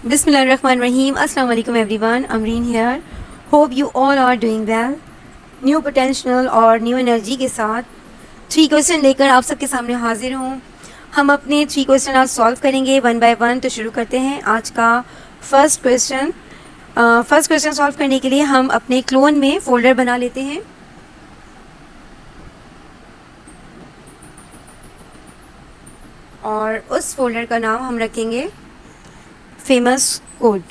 Bismillahirrahmanirrahim. Assalamu alaikum everyone. Amreen here. Hope you all are doing well. New potential और new energy के साथ 3 question लेकर आप सबके सामने हाजिर हूँ। हम अपने 3 क्वेश्चन आज सॉल्व करेंगे वन बाय वन। तो शुरू करते हैं आज का first question. First question solve करने के लिए हम अपने क्लोन में फ़ोल्डर बना लेते हैं। और उस फोल्डर का नाम हम रखेंगे फेमस कोड।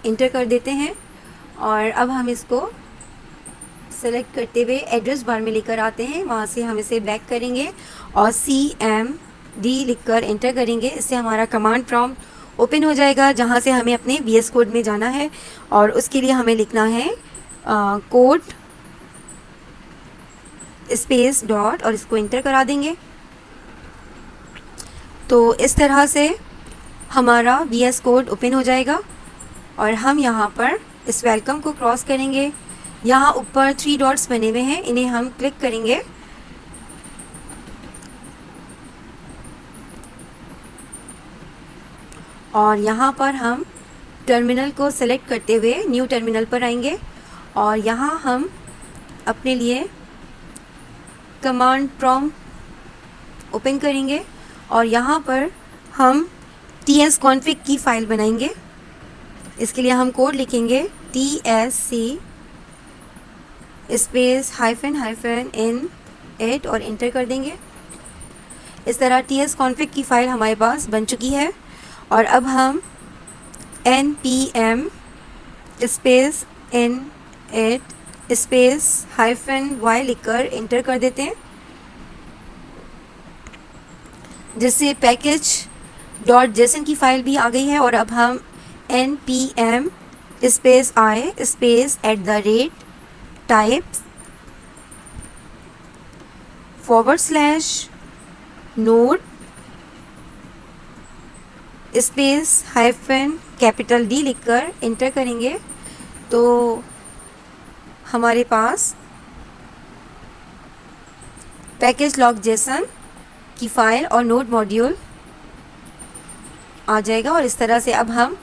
इंटर कर देते हैं और अब हम इसको सेलेक्ट करते हुए एड्रेस बार में लेकर आते हैं। वहाँ से हम इसे बैक करेंगे और CMD लिखकर इंटर करेंगे। इससे हमारा कमांड प्रॉम्प्ट ओपन हो जाएगा, जहाँ से हमें अपने VS कोड में जाना है। और उसके लिए हमें लिखना है कोड स्पेस डॉट और इसको इंटर करा देंगे। तो इस तरह से हमारा VS कोड ओपन हो जाएगा और हम यहाँ पर इस वेलकम को क्रॉस करेंगे। यहाँ ऊपर 3 डॉट्स बने हुए हैं, इन्हें हम क्लिक करेंगे और यहाँ पर हम टर्मिनल को सेलेक्ट करते हुए न्यू टर्मिनल पर आएंगे और यहाँ हम अपने लिए कमांड प्रॉम्प्ट ओपन करेंगे और यहाँ पर हम tsconfig की फ़ाइल बनाएंगे। इसके लिए हम कोड लिखेंगे TSC स्पेस हाइफन -n 8 और इंटर कर देंगे। इस तरह tsconfig की फ़ाइल हमारे पास बन चुकी है। और अब हम npm space n8 space -y लिखकर इंटर कर देते हैं, जिससे पैकेज .json की फ़ाइल भी आ गई है। और अब हम npm space i space @type /node space -D लिखकर इंटर करेंगे। तो हमारे पास पैकेज लॉग जेसन की फ़ाइल और नोड मॉड्यूल आ जाएगा। और इस तरह से अब हम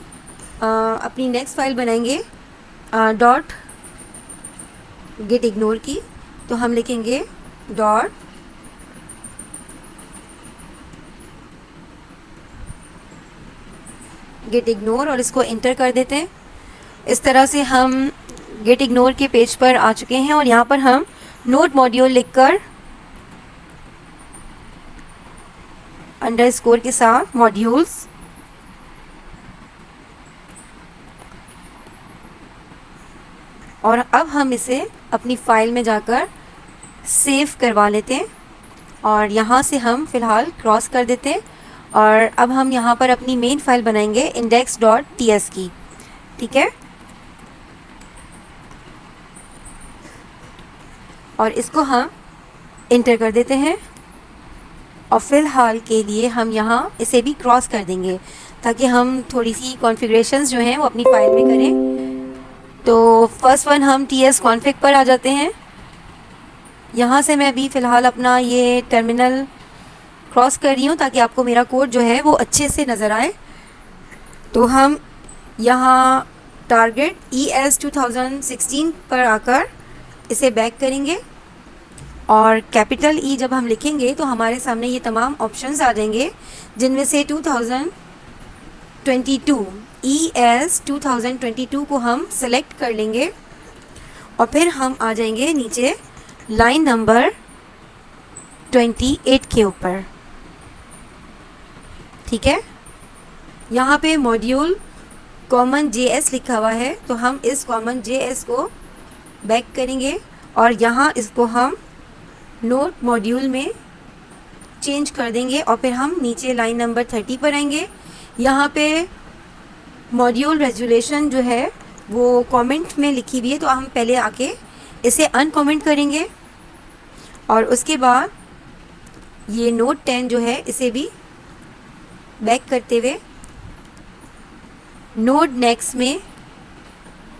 अपनी नेक्स्ट फाइल बनाएंगे डॉट गेट इग्नोर की। तो हम लिखेंगे डॉट गेट इग्नोर और इसको इंटर कर देते हैं। इस तरह से हम गेट इग्नोर के पेज पर आ चुके हैं और यहाँ पर हम नोड मॉड्यूल लिखकर अंडरस्कोर के साथ मॉड्यूल्स और अब हम इसे अपनी फ़ाइल में जाकर सेव करवा लेते हैं और यहाँ से हम फ़िलहाल क्रॉस कर देते हैं। और अब हम यहाँ पर अपनी मेन फाइल बनाएंगे index.ts की। ठीक है, और इसको हम इंटर कर देते हैं और फ़िलहाल के लिए हम यहाँ इसे भी क्रॉस कर देंगे ताकि हम थोड़ी सी कॉन्फ़िगरेशंस जो हैं वो अपनी फ़ाइल में करें। तो फर्स्ट वन हम tsconfig पर आ जाते हैं। यहाँ से मैं अभी फ़िलहाल अपना ये टर्मिनल क्रॉस कर रही हूँ ताकि आपको मेरा कोड जो है वो अच्छे से नज़र आए। तो हम यहाँ टारगेट ES 2016 पर आकर इसे बैक करेंगे और कैपिटल E जब हम लिखेंगे तो हमारे सामने ये तमाम ऑप्शंस आ जाएंगे, जिनमें से 2022 ES 2022 को हम सेलेक्ट कर लेंगे और फिर हम आ जाएंगे नीचे लाइन नंबर 28 के ऊपर। ठीक है, यहाँ पे मॉड्यूल कॉमन JS लिखा हुआ है, तो हम इस कॉमन JS को बैक करेंगे और यहाँ इसको हम नोड मॉड्यूल में चेंज कर देंगे और फिर हम नीचे लाइन नंबर 30 पर आएंगे। यहाँ पे मॉड्यूल रेजोल्यूशन जो है वो कमेंट में लिखी हुई है, तो हम पहले आके इसे अनकमेंट करेंगे और उसके बाद ये नोट 10 जो है इसे भी बैक करते हुए नोड नेक्स्ट में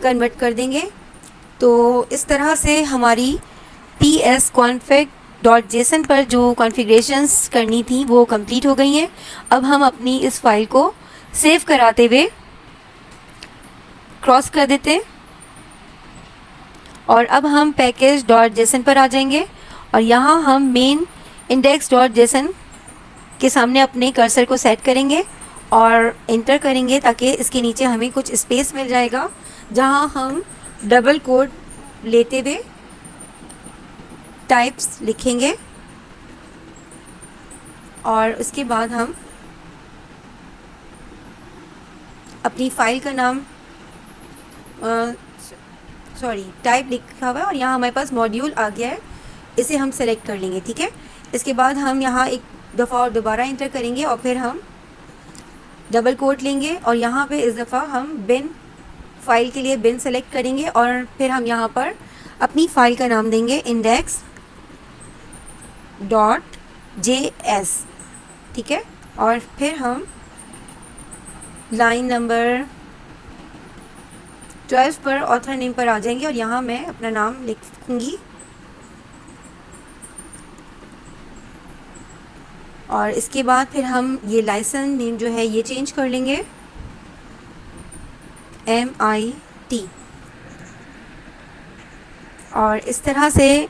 कन्वर्ट कर देंगे। तो इस तरह से हमारी tsconfig डॉट जेसन पर जो कॉन्फ़िगरेशंस करनी थी वो कंप्लीट हो गई हैं। अब हम अपनी इस फाइल को सेव कराते हुए क्रॉस कर देते हैं और अब हम पैकेज डॉट जेसन पर आ जाएंगे और यहाँ हम मेन इंडेक्स डॉट जेसन के सामने अपने कर्सर को सेट करेंगे और इंटर करेंगे ताकि इसके नीचे हमें कुछ स्पेस मिल जाएगा जहाँ हम डबल कोड लेते हुए टाइप्स लिखेंगे और उसके बाद हम अपनी फाइल का नाम टाइप लिखा हुआ है और यहाँ हमारे पास मॉड्यूल आ गया है, इसे हम सेलेक्ट कर लेंगे। ठीक है, इसके बाद हम यहाँ एक दफ़ा और दोबारा इंटर करेंगे और फिर हम डबल कोट लेंगे और यहाँ पे इस दफ़ा हम बिन फाइल के लिए बिन सेलेक्ट करेंगे और फिर हम यहाँ पर अपनी फ़ाइल का नाम देंगे index.js। ठीक है, और फिर हम लाइन नंबर 12 पर ऑथर नेम पर आ जाएंगे और यहाँ मैं अपना नाम लिखूँगी और इसके बाद फिर हम ये लाइसेंस नेम जो है ये चेंज कर लेंगे MIT और इस तरह से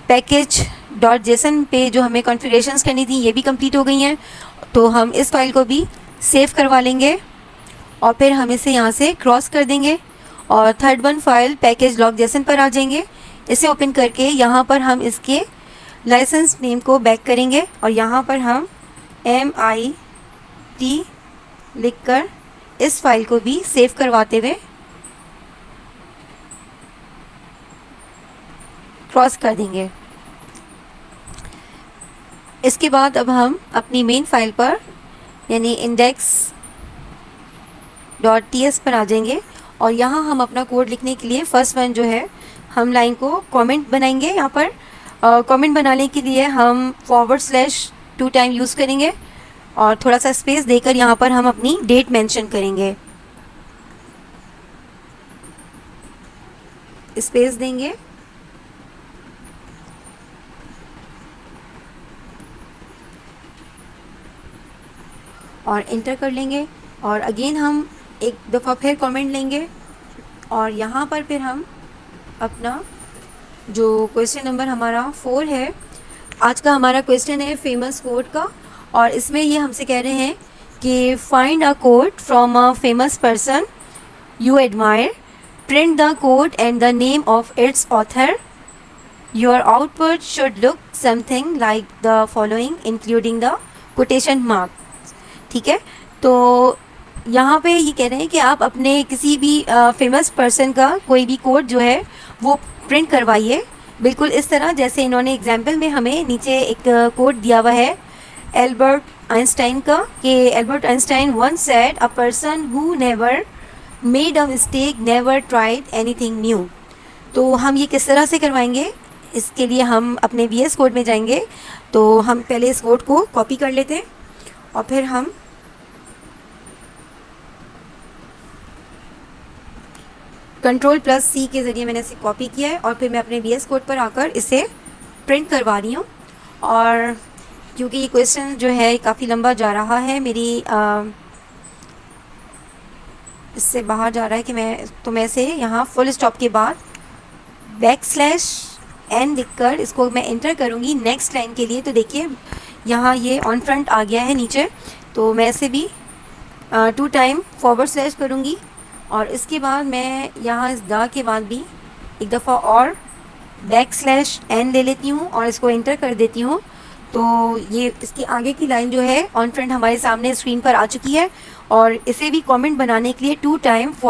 पैकेज डॉट जेसन पे जो हमें कॉन्फ़िगरेशंस करनी थी ये भी कंप्लीट हो गई हैं। तो हम इस फाइल को भी सेव करवा लेंगे और फिर हम इसे यहाँ से क्रॉस कर देंगे और third one file package dot JSON पर आ जाएंगे। इसे ओपन करके यहाँ पर हम इसके लाइसेंस नेम को बैक करेंगे और यहाँ पर हम MIT लिखकर इस फाइल को भी सेव करवाते हुए क्रॉस कर देंगे। इसके बाद अब हम अपनी मेन फाइल पर यानी index.ts पर आ जाएंगे और यहाँ हम अपना कोड लिखने के लिए फर्स्ट वन जो है हम लाइन को कमेंट बनाएंगे। यहाँ पर कमेंट बनाने के लिए हम /2 टाइम यूज़ करेंगे और थोड़ा सा स्पेस देकर यहाँ पर हम अपनी डेट मेंशन करेंगे, स्पेस देंगे और इंटर कर लेंगे और अगेन हम एक दफ़ा फिर कमेंट लेंगे और यहाँ पर फिर हम अपना जो क्वेश्चन नंबर हमारा 4 है, आज का हमारा क्वेश्चन है फेमस कोट का और इसमें ये हमसे कह रहे हैं कि find a quote from a famous person you admire, print the quote and the name of its author, your output should look something like the following including the quotation mark. ठीक है, तो यहाँ पे ये कह रहे हैं कि आप अपने किसी भी फेमस पर्सन का कोई भी कोट जो है वो प्रिंट करवाइए, बिल्कुल इस तरह जैसे इन्होंने एग्जाम्पल में हमें नीचे एक कोट दिया हुआ है एल्बर्ट आइंस्टाइन का कि Albert Einstein once said a person who never made a mistake never tried anything new. तो हम ये किस तरह से करवाएंगे, इसके लिए हम अपने VS कोड में जाएंगे। तो हम पहले इस कोड को कॉपी कर लेते हैं और फिर हम Ctrl+C के ज़रिए मैंने इसे कॉपी किया है और फिर मैं अपने VS कोड पर आकर इसे प्रिंट करवा रही हूँ। और क्योंकि ये क्वेश्चन जो है काफ़ी लंबा जा रहा है, मेरी इससे बाहर जा रहा है कि मैं इसे यहाँ फुल स्टॉप के बाद \n लिखकर इसको मैं इंटर करूँगी नेक्स्ट लाइन के लिए। तो देखिए यहाँ ये ऑन फ्रंट आ गया है नीचे, तो मैं इसे भी 2 टाइम / करूँगी और इसके बाद मैं यहाँ इस द के बाद भी एक दफ़ा और \n ले लेती हूँ और इसको इंटर कर देती हूँ। तो ये इसकी आगे की लाइन जो है ऑन फ्रंट हमारे सामने स्क्रीन पर आ चुकी है और इसे भी कमेंट बनाने के लिए 2 टाइम /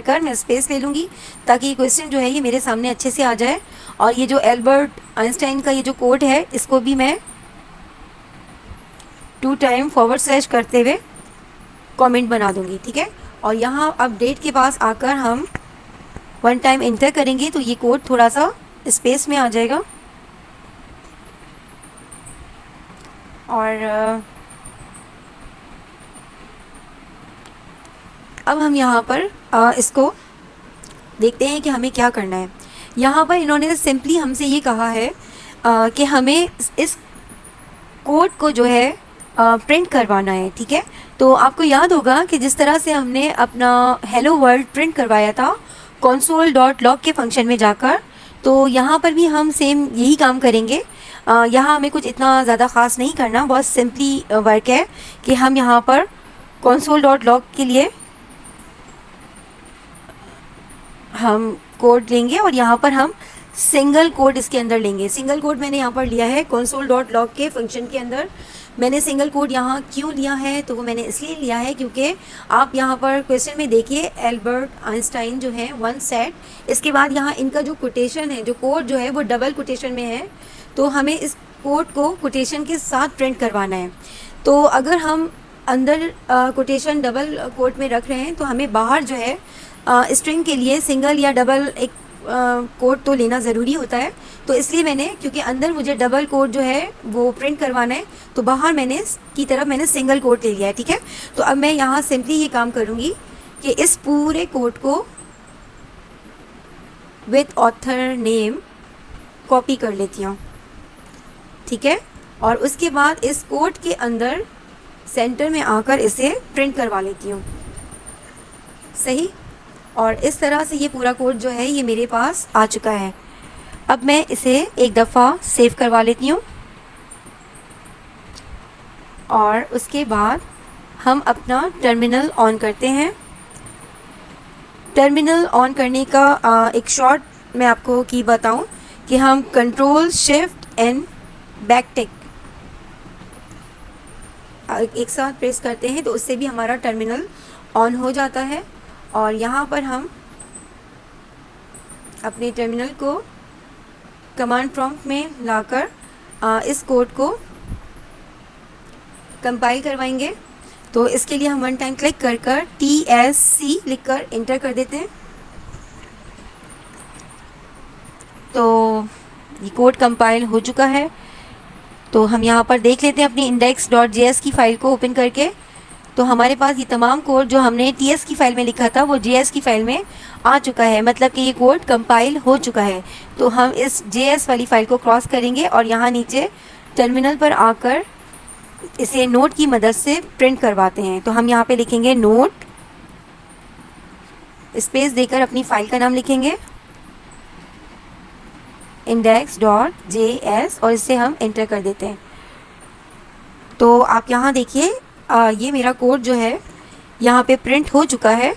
कर मैं स्पेस ले लूँगी ताकि ये क्वेश्चन जो है ये मेरे सामने अच्छे से आ जाए। और ये जो एल्बर्ट आइंस्टाइन का ये जो कोड है इसको भी मैं 2 टाइम / करते हुए कमेंट बना दूँगी। ठीक है, और यहाँ अब डेट के पास आकर हम 1 टाइम इंटर करेंगे तो ये कोड थोड़ा सा स्पेस में आ जाएगा। और अब हम यहाँ पर इसको देखते हैं कि हमें क्या करना है। यहाँ पर इन्होंने सिंपली हमसे ये कहा है कि हमें इस कोड को जो है प्रिंट करवाना है, ठीक है। तो आपको याद होगा कि जिस तरह से हमने अपना हेलो वर्ल्ड प्रिंट करवाया था console.log के फंक्शन में जाकर, तो यहाँ पर भी हम सेम यही काम करेंगे। यहाँ हमें कुछ इतना ज़्यादा ख़ास नहीं करना, बहुत सिंपली वर्क है कि हम यहाँ पर console.log के लिए हम कोड लेंगे और यहाँ पर हम सिंगल कोड इसके अंदर लेंगे। सिंगल कोड मैंने यहाँ पर लिया है console.log के फंक्शन के अंदर। मैंने सिंगल कोड यहाँ क्यों लिया है, तो वो मैंने इसलिए लिया है क्योंकि आप यहाँ पर क्वेश्चन में देखिए एल्बर्ट आइंस्टाइन जो है वन सेट, इसके बाद यहाँ इनका जो कोटेशन है, जो कोड जो है वो डबल कोटेशन में है, तो हमें इस कोड को कोटेशन के साथ प्रिंट करवाना है। तो अगर हम अंदर कोटेशन डबल कोट में रख रहे हैं तो हमें बाहर जो है स्ट्रिंग के लिए सिंगल या डबल एक कोड तो लेना ज़रूरी होता है। तो इसलिए मैंने, क्योंकि अंदर मुझे डबल कोड जो है वो प्रिंट करवाना है, तो बाहर मैंने की तरफ मैंने सिंगल कोड ले लिया है, ठीक है। तो अब मैं यहाँ सिंपली ये काम करूँगी कि इस पूरे कोड को विथ ऑथर नेम कॉपी कर लेती हूँ, ठीक है। और उसके बाद इस कोड के अंदर सेंटर में आकर इसे प्रिंट करवा लेती हूँ, सही। और इस तरह से ये पूरा कोड जो है ये मेरे पास आ चुका है। अब मैं इसे एक दफ़ा सेव करवा लेती हूँ और उसके बाद हम अपना टर्मिनल ऑन करते हैं। टर्मिनल ऑन करने का एक शॉर्ट मैं आपको की बताऊँ कि हम कंट्रोल शिफ्ट एंड बैक टिक एक साथ प्रेस करते हैं तो उससे भी हमारा टर्मिनल ऑन हो जाता है। और यहाँ पर हम अपने टर्मिनल को कमांड प्रॉम्प्ट में लाकर इस कोड को कंपाइल करवाएंगे। तो इसके लिए हम वन टाइम क्लिक कर TSC लिखकर इंटर कर देते हैं। तो ये कोड कंपाइल हो चुका है। तो हम यहाँ पर देख लेते हैं अपनी index.js की फ़ाइल को ओपन करके। तो हमारे पास ये तमाम कोड जो हमने TS की फ़ाइल में लिखा था वो JS की फ़ाइल में आ चुका है, मतलब कि ये कोड कंपाइल हो चुका है। तो हम इस JS वाली फ़ाइल को क्रॉस करेंगे और यहाँ नीचे टर्मिनल पर आकर इसे नोट की मदद से प्रिंट करवाते हैं। तो हम यहाँ पे लिखेंगे नोट, स्पेस देकर अपनी फ़ाइल का नाम लिखेंगे index.js और इसे हम इंटर कर देते हैं। तो आप यहाँ देखिए ये मेरा कोड जो है यहाँ पे प्रिंट हो चुका है,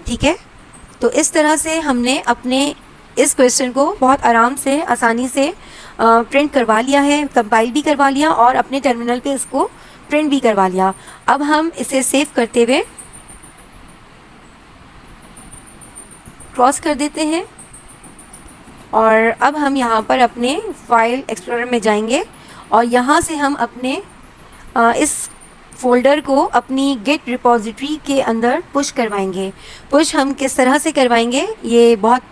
ठीक है। तो इस तरह से हमने अपने इस क्वेश्चन को बहुत आराम से, आसानी से प्रिंट करवा लिया है, कंपाइल भी करवा लिया और अपने टर्मिनल पे इसको प्रिंट भी करवा लिया। अब हम इसे सेव करते हुए क्रॉस कर देते हैं और अब हम यहाँ पर अपने फाइल एक्सप्लोरर में जाएंगे और यहाँ से हम अपने इस फोल्डर को अपनी गिट रिपॉजिटरी के अंदर पुश करवाएंगे। पुश हम किस तरह से करवाएंगे ये बहुत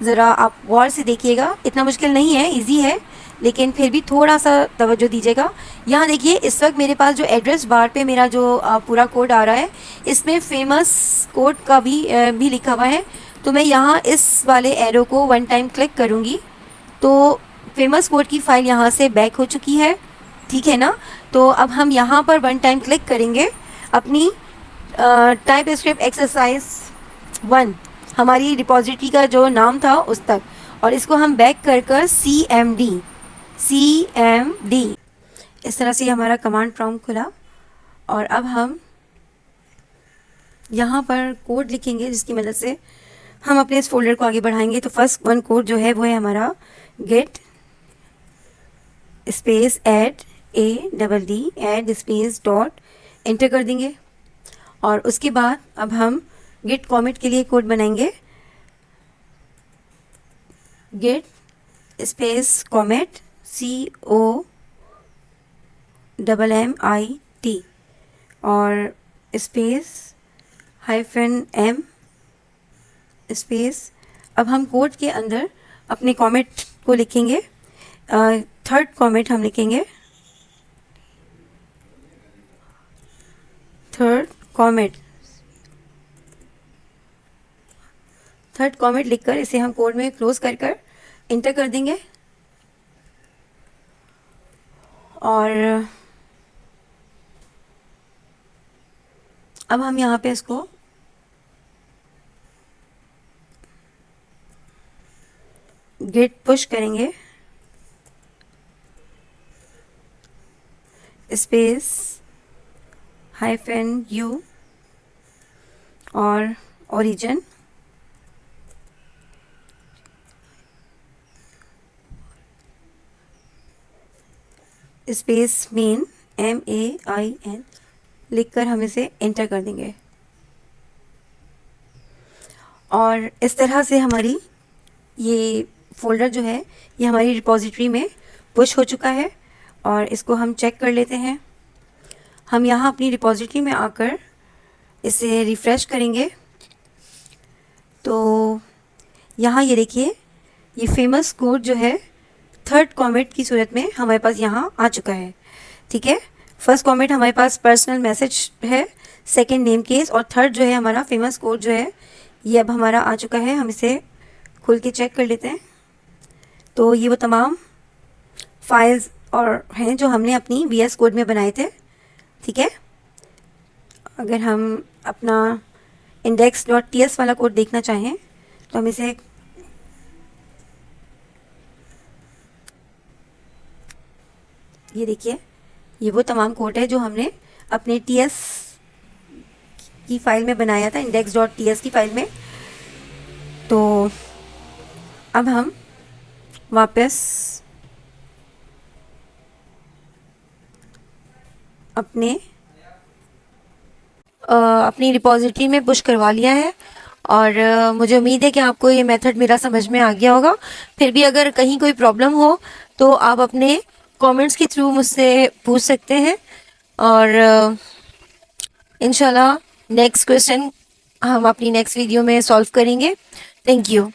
ज़रा आप गौर से देखिएगा, इतना मुश्किल नहीं है, इजी है, लेकिन फिर भी थोड़ा सा तवज्जो दीजिएगा। यहाँ देखिए इस वक्त मेरे पास जो एड्रेस बार पे मेरा जो पूरा कोड आ रहा है इसमें फेमस कोड का भी लिखा हुआ है। तो मैं यहाँ इस वाले एरो को वन टाइम क्लिक करूँगी तो फेमस कोड की फ़ाइल यहाँ से बैक हो चुकी है, ठीक है ना। तो अब हम यहाँ पर वन टाइम क्लिक करेंगे अपनी टाइपस्क्रिप्ट एक्सरसाइज 1 हमारी रिपॉजिटरी का जो नाम था उस तक, और इसको हम बैक कर CMD इस तरह से हमारा कमांड प्रॉम्प्ट खुला। और अब हम यहाँ पर कोड लिखेंगे जिसकी मदद से हम अपने इस फोल्डर को आगे बढ़ाएंगे। तो फर्स्ट वन कोड जो है वो है हमारा get space add space dot enter कर देंगे। और उसके बाद अब हम गिट कॉमिट के लिए कोड बनाएंगे, गिट स्पेस कॉमिट COMMIT और स्पेस -m स्पेस। अब हम कोड के अंदर अपने कॉमेंट को लिखेंगे, थर्ड कॉमेंट हम लिखेंगे, थर्ड कॉमेंट लिखकर इसे हम कोड में क्लोज कर इंटर कर देंगे। और अब हम यहाँ पे इसको गिट पुश करेंगे, स्पेस -u और ओरिजिन, स्पेस मेन MAIN लिखकर हम इसे एंटर कर देंगे। और इस तरह से हमारी ये फोल्डर जो है ये हमारी रिपॉजिटरी में पुश हो चुका है। और इसको हम चेक कर लेते हैं। हम यहाँ अपनी रिपॉजिटरी में आकर इसे रिफ़्रेश करेंगे तो यहाँ ये देखिए, ये फेमस कोड जो है थर्ड कमेंट की सूरत में हमारे पास यहाँ आ चुका है। ठीक है, फर्स्ट कमेंट हमारे पास पर्सनल मैसेज है, सेकंड नेम केस, और थर्ड जो है हमारा फेमस कोड जो है ये अब हमारा आ चुका है। हम इसे खुल के चेक कर लेते हैं। तो ये वो तमाम फाइल्स और हैं जो हमने अपनी VS कोड में बनाए थे। ठीक है, अगर हम अपना index.ts वाला कोड देखना चाहें तो हम इसे ये देखिए, ये वो तमाम कोड है जो हमने अपने TS की फाइल में बनाया था, index.ts की फाइल में। तो अब हम वापस अपनी रिपॉजिटरी में पुश करवा लिया है। और मुझे उम्मीद है कि आपको ये मेथड मेरा समझ में आ गया होगा। फिर भी अगर कहीं कोई प्रॉब्लम हो तो आप अपने कमेंट्स के थ्रू मुझसे पूछ सकते हैं। और इंशाल्लाह नेक्स्ट क्वेश्चन हम अपनी नेक्स्ट वीडियो में सॉल्व करेंगे। Thank you.